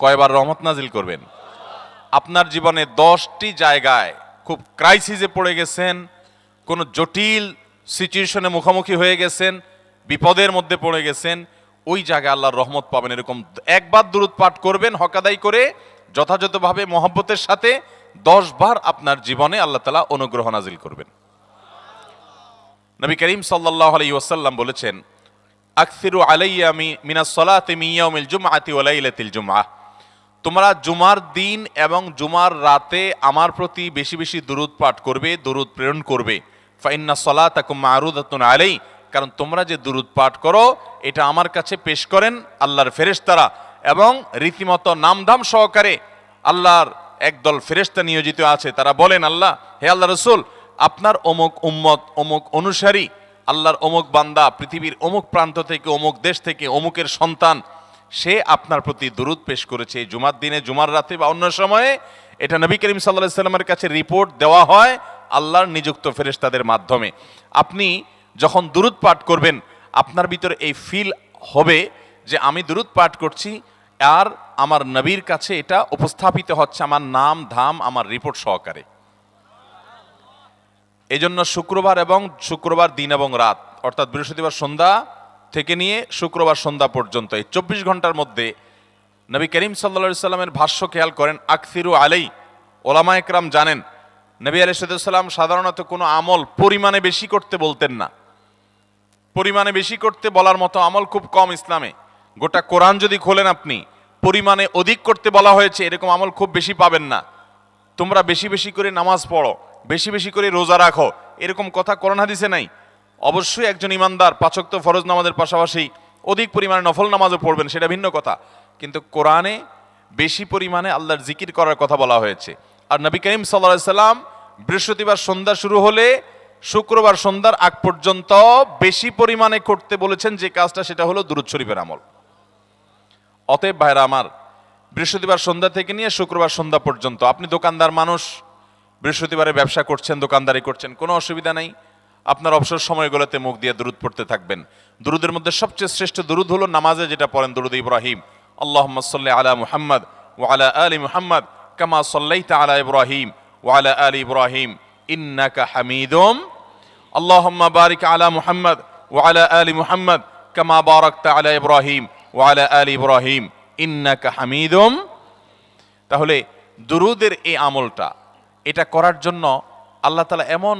কয়বার রহমত নাজিল করবেন? আপনার জীবনে 10টি জায়গায় খুব ক্রাইসিসে পড়ে গেছেন, কোনো জটিল সিচুয়েশনে মুখোমুখি হয়ে গেছেন, বিপদের মধ্যে পড়ে গেছেন, ওই জায়গায় আল্লাহর রহমত পাবেন। এরকম একবার দুরূদ পাঠ করবেন হক আদায় করে যথাযথভাবে মহব্বতের সাথে, 10 বার আপনার জীবনে আল্লাহ তাআলা অনুগ্রহ নাজিল করবেন। নবী করিম সাল্লাল্লাহু আলাইহি ওয়াসাল্লাম বলেছেন, আকসিরু আলাইয়া মিনাস সালাতি মিন ইয়াউমিল জুমআতি ওয়া লাইলাতিল জুমআহ, তোমরা জুমার দিন এবং জুমার রাতে আমার প্রতি বেশি বেশি দুরূদ পাঠ করবে, দুরূদ প্রেরণ করবে। ফাইন্না সালাতাকুম মা'রুদাতুন আলাই, কারণ তোমরা যে দুরূদ পাঠ করো এটা আমার কাছে পেশ করেন আল্লাহর ফেরেশতারা, এবং রীতিমতো নামধাম সহকারে আল্লাহর একদল ফেরেশতা নিয়োজিত আছে। তারা বলেন, আল্লাহ, হে আল্লাহ রাসূল, আপনার অমুক উম্মত, অমুক অনুসারী, আল্লাহর অমুক বান্দা পৃথিবীর অমুক প্রান্ত থেকে, অমুক দেশ থেকে, অমুকের সন্তান, সে আপনার প্রতি দুরূদ পেশ করেছে জুমার দিনে, জুমার রাতে বা অন্য সময়ে। এটা নবী করিম সাল্লাল্লাহু আলাইহি ওয়াসাল্লামের কাছে রিপোর্ট দেওয়া হয় আল্লাহর নিযুক্ত ফেরেশতাদের মাধ্যমে। আপনি যখন দুরূদ পাঠ করবেন আপনার ভিতরে এই ফিল হবে যে আমি দুরূদ পাঠ করছি আর আমার নবীর কাছে এটা উপস্থাপিত হচ্ছে আমার নাম ধাম আমার রিপোর্ট সহকারে। এই জন্য শুক্রবার দিন এবং রাত, অর্থাৎ বৃহস্পতিবার সন্ধ্যা থেকে নিয়ে শুক্রবার সন্ধ্যা পর্যন্ত এই 24 ঘন্টার মধ্যে নবী করিম সাল্লাল্লাহু আলাইহি সাল্লামের ভাষ্য খেয়াল করেন, আকসিরু আলাই। ওলামা একরাম জানেন নবী আলাইহিস সালাম সাধারণত কোনো আমল পরিমাণে বেশি করতে বলতেন না। পরিমাণে বেশি করতে বলার মতো আমল খুব কম ইসলামে। গোটা কোরআন যদি খোলেন আপনি, পরিমাণে অধিক করতে বলা হয়েছে এরকম আমল খুব বেশি পাবেন না। তোমরা বেশি বেশি করে নামাজ পড়ো, বেশি বেশি করে রোজা রাখো, এরকম কথা কোরআন হাদিসে নাই। অবশ্যই একজন ইমানদার 5 ওয়াক্ত ফরজ নামাজের পাশাপাশি অধিক পরিমাণে নফল নামাজও পড়বেন, সেটা ভিন্ন কথা। কিন্তু কোরআনে বেশি পরিমাণে আল্লাহর জিকির করার কথা বলা হয়েছে। আর নবী করিম সাল্লাল্লাহু আলাইহি সাল্লাম বৃহস্পতিবার সন্ধ্যা শুরু হলে শুক্রবার সন্ধ্যার আগ পর্যন্ত বেশি পরিমাণে করতে বলেছেন যে কাজটা, সেটা হলো দুরূদ শরীফের আমল। অতএব ভাইরা আমার, বৃহস্পতিবার সন্ধ্যা থেকে নিয়ে শুক্রবার সন্ধ্যা পর্যন্ত আপনি দোকানদার মানুষ, বৃহস্পতিবারে ব্যবসা করছেন, দোকানদারি করছেন, কোনো অসুবিধা নাই। আপনার অবসর সময়গুলোতে মুখ দিয়ে দুরূদ পড়তে থাকবেন। দুরূদের মধ্যে সবচেয়ে শ্রেষ্ঠ দুরূদ হলো নামাজে যেটা পড়েন, দুরূদ ইব্রাহিম। আল্লাহুম্মা সাল্লি আলা মুহাম্মদ ওয়া আলা আলি মুহাম্মদ কামা সাল্লাইতা আলা ইব্রাহিম ওয়া আলা আলি ইব্রাহিম ইন্নাকা হামিদুম। আল্লাহুম্মা বারিক আলা মুহাম্মদ ওয়া আলা আলি মুহাম্মদ কামা বারাকতা আলা ইব্রাহিম ওয়া আলা আলি ইব্রাহিম ইন্নাকা হামিদুম। তাহলে দুরূদের এই আমলটা, এটা করার জন্য আল্লাহ তাআলা এমন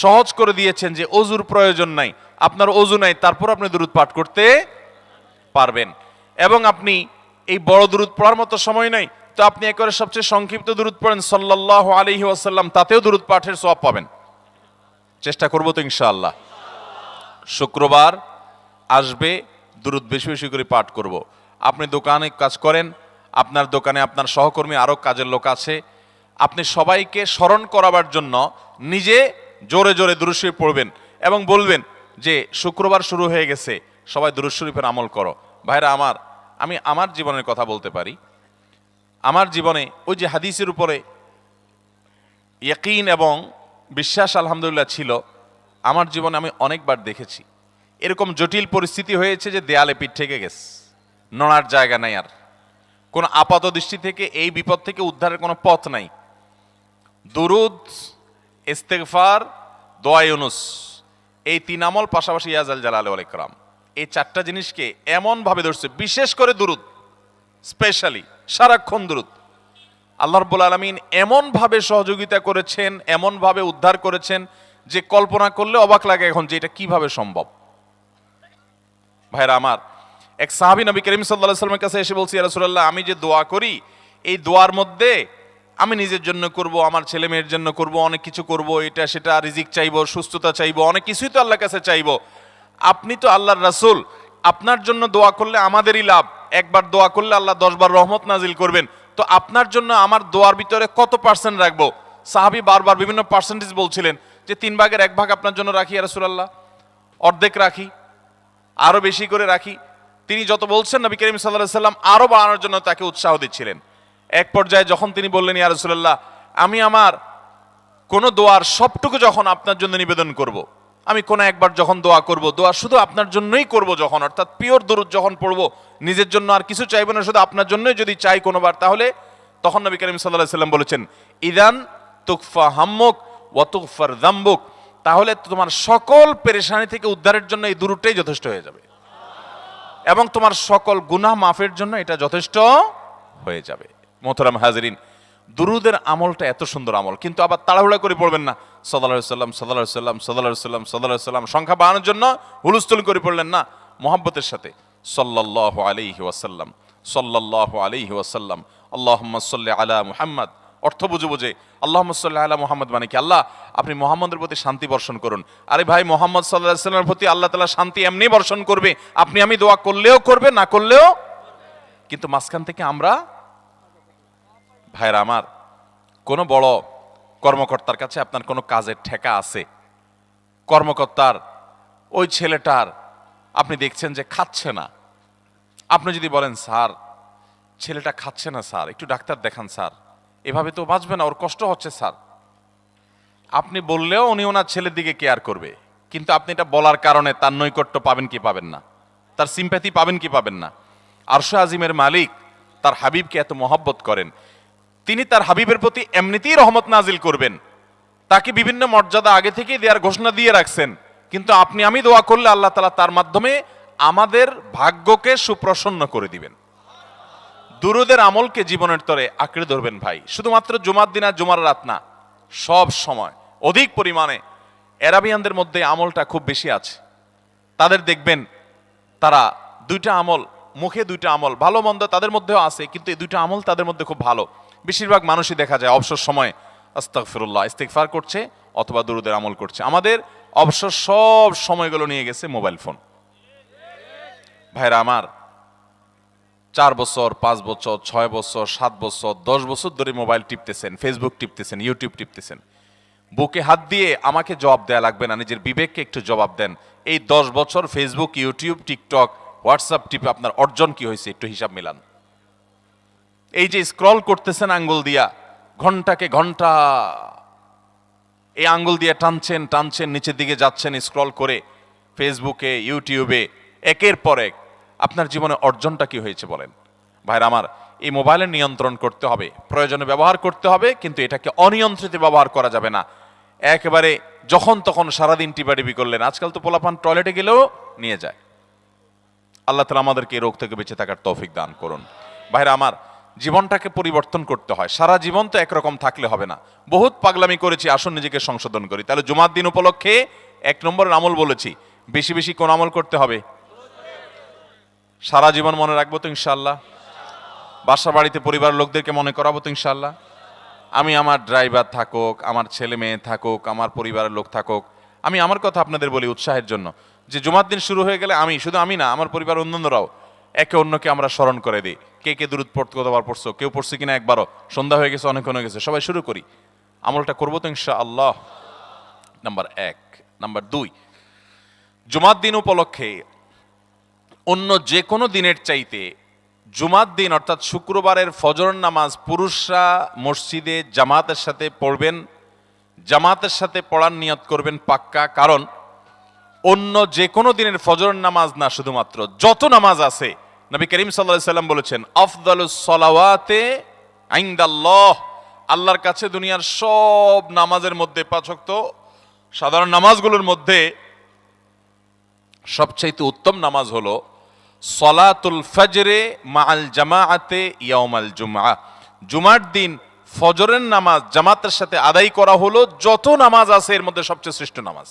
সহজ করে দিয়েছেন যে ওযুর প্রয়োজন নাই। আপনার ওযু নাই, তারপর আপনি দুরূদ পাঠ করতে পারবেন। এবং আপনি এই বড় দুরূদ পড়ার মতো সময় নাই, তো আপনি একেবারে সবচেয়ে সংক্ষিপ্ত দুরূদ পড়েন সাল্লাল্লাহু আলাইহি ওয়াসাল্লাম, তাতেও দুরূদ পাঠের সওয়াব পাবেন। চেষ্টা করব তো ইনশাআল্লাহ। শুক্রবার আসবে, দুরূদ বেশি বেশি করে পাঠ করব। আপনি দোকানে কাজ করেন, আপনার দোকানে আপনার সহকর্মী আরো কাজের লোক আছে, আপনি সবাইকে স্মরণ করাবার জন্য নিজে জোরে জোরে দুরূদ শরীফ পড়বেন এবং বলবেন যে শুক্রবার শুরু হয়ে গেছে, সবাই দুরূদ শরীফের আমল করো। ভাইরা আমার, আমি আমার জীবনের কথা বলতে পারি। আমার জীবনে ওই যে হাদিসের উপরে ইয়াকিন এবং বিশ্বাস আলহামদুলিল্লাহ ছিল, আমার জীবনে আমি অনেকবার দেখেছি এরকম জটিল পরিস্থিতি হয়েছে যে দেয়ালে পিঠ থেকে গেছে, নড়ার জায়গা নাই, আর কোন আপাত দৃষ্টি থেকে এই বিপদ থেকে উদ্ধারের কোনো পথ নাই। দুরূদ, ইস্তেগফার, দোয়া ইউনুস, এই 3 আমল পাশাপাশি ইয়া জাল জালালি ওয়াল ইকরাম, এই 4টা জিনিসকে এমন ভাবে ধরছে, বিশেষ করে দুরূদ, স্পেশালি সারাক্ষণ দুরূদ। আল্লাহ রাব্বুল আলামিন এমন ভাবে সহযোগিতা করেছেন, এমন ভাবে উদ্ধার করেছেন যে কল্পনা করলে অবাক লাগে এখন যে এটা কিভাবে সম্ভব। ভাইরা আমার, এক সাহাবী নবী করিম সাল্লাল্লাহু আলাইহি ওয়াসাল্লামের কাছে এসে বলছে, ইয়া রাসূলুল্লাহ, আমি যে দোয়া করি এই দোয়ার মধ্যে আমি নিজের জন্য করব, আমার ছেলে মেয়ের জন্য করব, অনেক কিছু করব, এটা সেটা, রিজিক চাইবো, সুস্থতা চাইবো, অনেক কিছুই তো আল্লাহর কাছে চাইবো। আপনি তো আল্লাহর রাসূল, আপনার জন্য দোয়া করলে আমাদেরই লাভ, একবার দোয়া করলে আল্লাহ 10 বার রহমত নাজিল করবেন, তো আপনার জন্য আমার দোয়ার ভিতরে কত পার্সেন্ট রাখবো? সাহাবী বারবার বিভিন্ন পার্সেন্টেজ বলছিলেন যে 3 ভাগের 1 ভাগ আপনার জন্য রাখি ইয়া রাসূলুল্লাহ, অর্ধেক রাখি, আরো বেশি করে রাখি। তিনি যত বলছেন নবী করিম সাল্লাল্লাহু আলাইহি সাল্লাম আরো বাড়ানোর জন্য তাকে উৎসাহ দিচ্ছিলেন। এক পর্যায়ে যখন তিনি বললেন, ইয়া রাসূলুল্লাহ, আমি আমার কোন দোয়ার সবটুকু যখন আপনার জন্য নিবেদন করব, আমি কোনো একবার যখন দোয়া করব, দোয়া শুধু আপনার জন্যই করব যখন, অর্থাৎ পিওর দরুদ যখন পড়বো, নিজের জন্য আর কিছু চাইবো না, শুধু আপনার জন্যই যদি চাই কোনোবার, তাহলে তখন নবী করিম সাল্লাল্লাহু আলাইহি সাল্লাম বলেছেন, ইদান তুকফা হাম্মুক ওয়া তুগফার যামবুক, তাহলে তোমার সকল পেরেশানি থেকে উদ্ধারের জন্য এই দুরূদটাই যথেষ্ট হয়ে যাবে, এবং তোমার সকল গুনাহ মাফের জন্য এটা যথেষ্ট হয়ে যাবে। মোহতারাম হাজরিন, দুরুদের আমলটা এত সুন্দর আমল, কিন্তু আবার তাড়াহুড়া করে পড়বেন না, সাল্লাল্লাহু আলাইহি সাল্লাম সাল্লাল্লাহু আলাইহি সাল্লাম সাল্লাল্লাহু আলাইহি সাল্লাম সাল্লাল্লাহু আলাইহি সাল্লাম সংখ্যা বাড়ানোর জন্য হুলস্থুল করে পড়লেন না, মুহাব্বতের সাথে সাল্লাল্লাহু আলাইহি ওয়াসাল্লাম সাল্লাল্লাহু আলাইহি ওয়াসাল্লাম আল্লাহুম্মা সাল্লি আলা মুহাম্মদ, অর্থ বুঝে বুঝে আল্লাহুম্মা সাল্লি আলা মুহাম্মদ মানে কি, আল্লাহ আপনি মুহাম্মদের প্রতি শান্তি বর্ষণ করুন। আরে ভাই, মুহাম্মদ সাল্লাল্লাহু আলাইহি সাল্লামের প্রতি আল্লাহ তাআলা শান্তি এমনি বর্ষণ করবে, আপনি আমি দোয়া করলেও করবে, না করলেও। কিন্তু মাঝখান থেকে আমরা, ভাইরা আমার, কোনো বড় কর্মকর্তার কাছে আপনার কোনো কাজের ঠেকা আছে, কর্মকর্তার ওই ছেলেটার আপনি দেখছেন যে খাচ্ছে না, আপনি যদি বলেন স্যার ছেলেটা খাচ্ছে না স্যার, একটু ডাক্তার দেখান স্যার, এভাবে তো বাঁচবে না, ওর কষ্ট হচ্ছে স্যার, আপনি বললেও উনি ওনার ছেলের দিকে কেয়ার করবে, কিন্তু আপনি এটা বলার কারণে তার নৈকট্য পাবেন কি পাবেন না, তার সিম্প্যাথি পাবেন কি পাবেন না। আরশে আজিমের মালিক তার হাবিবকে এত মহব্বত করেন, তিনি তার হাবিবের প্রতি এমনিতেই রহমত নাজিল করবেন, তাকে বিভিন্ন মর্যাদা আগে থেকেই দেওয়ার ঘোষণা দিয়ে রাখছেন, কিন্তু আপনি আমি দোয়া করলে আল্লাহ তাআলা তার মাধ্যমে আমাদের ভাগ্যকে সুপ্রসন্ন করে দিবেন। দুরুদের আমলকে জীবনের তরে আঁকড়ে ধরবেন ভাই, শুধুমাত্র জুমার দিন আর জুমার রাত না, সব সময় অধিক পরিমাণে। এরাবিয়ানদের মধ্যে আমলটা খুব বেশি আছে, তাদের দেখবেন তারা দুইটা আমল, মুখে দুইটা আমল, ভালো মন্দ তাদের মধ্যেও আছে, কিন্তু এই দুইটা আমল তাদের মধ্যে খুব ভালো। বেশিরভাগ মানুষই দেখা যায় অবসর সময়ে আস্তাগফিরুল্লাহ ইস্তিগফার করছে অথবা দুরুদের আমল করছে। আমাদের অবসর সব সময়গুলো নিয়ে গেছে মোবাইল ফোন। ভাইরা আমার, 4 বছর 5 বছর 6 বছর 7 বছর 10 বছর ধরে মোবাইল টিপতেছেন, ফেসবুক টিপতেছেন, ইউটিউব টিপতেছেন, বুকে হাত দিয়ে আমাকে জবাব দেয়া লাগবে না, নিজের বিবেককে একটু জবাব দেন। এই 10 বছর ফেসবুক, ইউটিউব, টিকটক, হোয়াটসঅ্যাপ টিপে আপনার অর্জন কি হয়েছে একটু হিসাব মিলান। এই যে স্ক্রল করতেছেন আঙ্গুল দিয়া, ঘন্টাকে ঘন্টা এই আঙ্গুল দিয়ে টানছেন টানছেন, নিচের দিকে যাচ্ছেন স্ক্রল করে ফেসবুকে, ইউটিউবে, একের পর এক, আপনার জীবনে অর্জনটা কি হয়েছে বলেন? ভাইরা আমার, এই মোবাইলের নিয়ন্ত্রণ করতে হবে, প্রয়োজনে ব্যবহার করতে হবে, কিন্তু এটাকে অনিয়ন্ত্রিত ব্যবহার করা যাবে না। একেবারে যখন তখন সারাদিন টিপাটিপি করলেন, আজকাল তো পোলাপান টয়লেটে গেলেও নিয়ে যায়। আল্লাহ তাআলা আমাদেরকে এই রোগ থেকে বেঁচে থাকার তৌফিক দান করুন। ভাইরা আমার, জীবনটাকে পরিবর্তন করতে হয়, সারা জীবন তো একরকম থাকলে হবে না। বহুত পাগলামি করেছি, আসুন নিজেকে সংশোধন করি। তাহলে জুমার দিন উপলক্ষে 1 নম্বরের আমল বলেছি, বেশি বেশি কোন আমল করতে হবে? সারা জীবন মনে রাখবো তো ইনশাআল্লাহ? বাসা বাড়িতে পরিবারের লোকদেরকে মনে করাবো তো ইনশাআল্লাহ? আমি আমার ড্রাইভার থাকুক, আমার ছেলে মেয়ে থাকুক, আমার পরিবারের লোক থাকুক, আমি আমার কথা আপনাদের বলি উৎসাহের জন্য, যে জুমার দিন শুরু হয়ে গেলে আমি, শুধু আমি না, আমার পরিবার অন্যান্যরাও একে অন্যকে আমরা স্মরণ করে দিই। কে কে দুরূদ পড়তে কতবার পড়ছো, কেউ পড়ছে কিনা একবারও, সন্ধ্যা হয়ে গেছে, অনেক হয়ে গেছে, সবাই শুরু করি, আমলটা করবো তো ইনশাআল্লাহ। নাম্বার 1। নাম্বার 2, জুমার দিন উপলক্ষে অন্য যে কোনো দিনের চাইতে জুমার দিন অর্থাৎ শুক্রবারের ফজর নামাজ পুরুষরা মসজিদে জামাতের সাথে পড়বেন, জামাতের সাথে পড়ার নিয়ত করবেন পাক্কা। কারণ অন্য যে কোনো দিনের ফজর নামাজ না, শুধুমাত্র যত নামাজ আছে, নবী করিম সাল্লাল্লাহু আলাইহি সাল্লাম বলেছেন, আফদালুস সালাওয়াতে ইনদাল্লাহ, আল্লাহর কাছে দুনিয়ার সব নামাজের মধ্যে, 5 ওয়াক্ত সাধারণ নামাজগুলোর মধ্যে সবচাইতে উত্তম নামাজ হলো সলাতুল ফজরে মাআল জামাআতে ইয়াউমাল জুমআ, জুমার দিন ফজরের নামাজ জামাতের সাথে আদায় করা হলো যত নামাজ আছে এর মধ্যে সবচেয়ে শ্রেষ্ঠ নামাজ।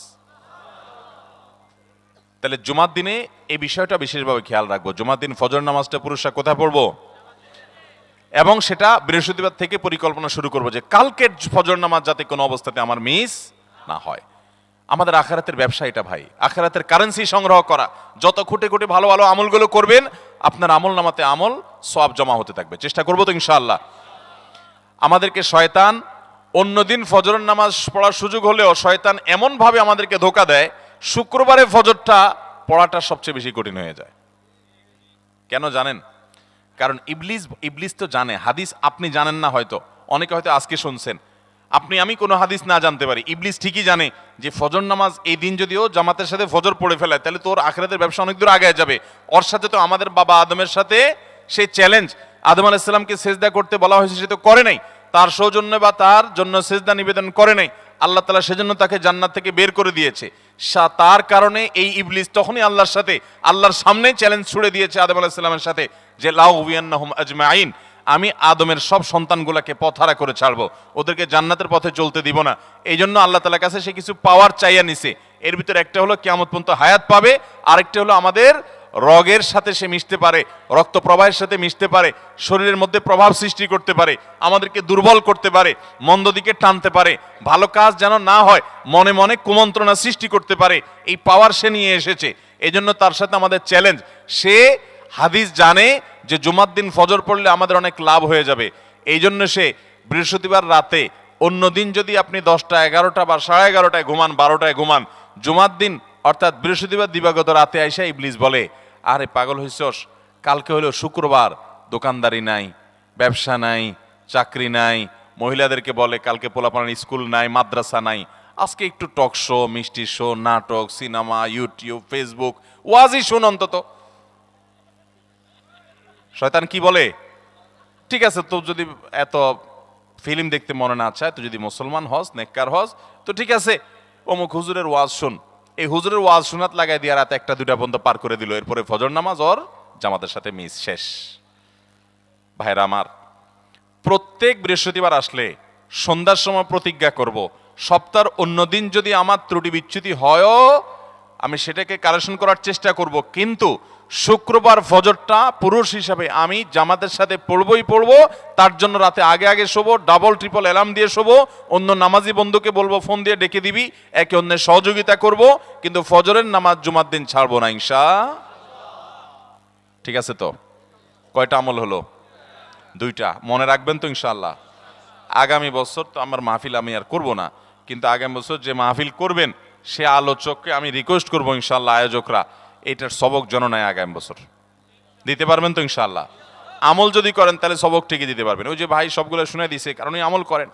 তাহলে জুমার দিনে এই বিষয়টা বিশেষভাবে খেয়াল রাখবো, জুমার দিন ফজর নামাজটা পুরুষরা কোথায় পড়বো, এবং সেটা বৃহস্পতিবার থেকে পরিকল্পনা শুরু করবো যে কালকের ফজর নামাজ যাতে কোনো অবস্থাতে আমার মিস না হয়। আমাদের আখিরাতের ব্যবসা এটা ভাই, আখিরাতের কারেন্সি সংগ্রহ করা। যত খুঁটে খুঁটে ভালো ভালো আমলগুলো করবেন, আপনার আমল নামাতে আমল সওয়াব জমা হতে থাকবে। চেষ্টা করবো তো ইনশাআল্লাহ। আমাদেরকে শয়তান অন্যদিন ফজরের নামাজ পড়ার সুযোগ হলেও শয়তান এমন ভাবে আমাদেরকে ধোঁকা দেয়, শুক্রবারে ফজরটা পড়াটা সবচেয়ে বেশি কঠিন হয়ে যায়। কেন জানেন? কারণ ইবলিস তো জানে, হাদিস আপনি জানেন না, হয়তো অনেকে হয়তো আজকে শুনছেন, আপনি আমি কোনো হাদিস না জানতে পারি, ইবলিস ঠিকই জানে যে ফজর নামাজ এই দিন যদিও জামাতের সাথে ফজর পড়ে ফেলায় তাহলে তোর আখিরাতের ব্যবসা অনেক দূর আগে যাবে। ওর সাথে তো আমাদের বাবা আদমের সাথে সেই চ্যালেঞ্জ, আদম আলাইহিস সালামকে সেজদা করতে বলা হয়েছে, সে তো করে নাই, তার সৌজন্য বা তার জন্য সেজদা নিবেদন করে নাই, আল্লাহ তাআলা সেজন্য তাকে জান্নাত থেকে বের করে দিয়েছে। তার কারণে এই ইবলিস তখনই আল্লাহর সাথে আল্লাহর সামনে চ্যালেঞ্জ ছুড়ে দিয়েছে আদম আলাইহিস সালামের সাথে যে লাউবিয়ান্নাহুম আজমাইন, আমি আদমের সব সন্তানগুলোকে পথহারা করে ছাড়বো, ওদেরকে জান্নাতের পথে চলতে দিব না। এই জন্য আল্লাহ তাআলার কাছে সে কিছু পাওয়ার চাইয়া নিছে। এর ভিতরে একটা হলো কিয়ামত পর্যন্ত হায়াত পাবে, আরেকটা হলো আমাদের রগের সাথে সে মিশতে পারে, রক্ত প্রবাহের সাথে মিশতে পারে, শরীরের মধ্যে প্রভাব সৃষ্টি করতে পারে, আমাদেরকে দুর্বল করতে পারে, মন্দ দিকে টানতে পারে, ভালো কাজ যেন না হয় মনে মনে কুমন্ত্রণা সৃষ্টি করতে পারে। এই পাওয়ার সে নিয়ে এসেছে। এই জন্য তার সাথে আমাদের চ্যালেঞ্জ। সে হাদিস জানে যে জুমার দিন ফজর পড়লে আমাদের অনেক লাভ হয়ে যাবে। এই জন্য সে বৃহস্পতিবার রাতে, অন্য দিন যদি আপনি 10টা 11টা বা 11:30টায় ঘুমান, 12টায় ঘুমান, জুমার দিন অর্থাৎ বৃহস্পতিবার দিবাগত রাতে আইসা ইবলিস বলে, আরে পাগল হইছস, কালকে হলো শুক্রবার, দোকানদারি নাই, ব্যবসা নাই, চাকরি নাই, মহিলাদেরকে বলে কালকে পোলাপানের স্কুল নাই, মাদ্রাসা নাই, আজকে একটু টক শো, মিষ্টি শো, নাটক, সিনেমা, ইউটিউব, ফেসবুক, ওয়াজই শুন অন্তত। শয়তান কি বলে, ঠিক আছে তো যদি এত ফিল্ম দেখতে মনে না চায়, তো যদি মুসলমান হস, নেককার হস, তো ঠিক আছে অমুক হুজুরের ওয়াজ শুন। এই হুজুরের ওয়াজ শোনাত লাগাই দিয়ে রাত 1টা 2টা পর্যন্ত পার করে দিল। এরপরে ফজর নামাজ ওর জামাতের সাথে মিস, শেষ। ভাইরা আমার, প্রত্যেক বৃহস্পতিবার আসলে সন্ধ্যার সময় প্রতিজ্ঞা করব, সপ্তাহের অন্য দিন যদি আমার ত্রুটি বিচ্যুতি হয়ও আমি সেটাকে কারেকশন করার চেষ্টা করব, কিন্তু শুক্রবার ফজরটা পুরুষ হিসাবে আমি জামাতের সাথে পড়বই পড়বো। তার জন্য রাতে আগে আগে শোবো, ডাবল ট্রিপল অ্যালার্ম দিয়ে শোবো, অন্য নামাজি বন্ধুকে বলবো ফোন দিয়ে ডেকে দিবি, একে অন্যের সহযোগিতা করব, কিন্তু ফজরের নামাজ জুমার দিন ছাড়বো না ঠিক আছে তো? কয়টা আমল হলো? 2টা। মনে রাখবেন তো ইনশাআল্লাহ? আগামী বছর তো আমার মাহফিল আমি আর করব না, কিন্তু আগামী বছর যে মাহফিল করবেন সে আলোচককে আমি রিকোয়েস্ট করবো ইনশাআল্লাহ, আয়োজকরা এটার সবক যেন নেয় আগামী বছর। দিতে পারবেন তো ইনশাআল্লাহ? আমল যদি করেন তাহলে সবক ঠিকই দিতে পারবেন। ওই যে ভাই সবগুলো শুনে দিছে, কারণ আমল করেন।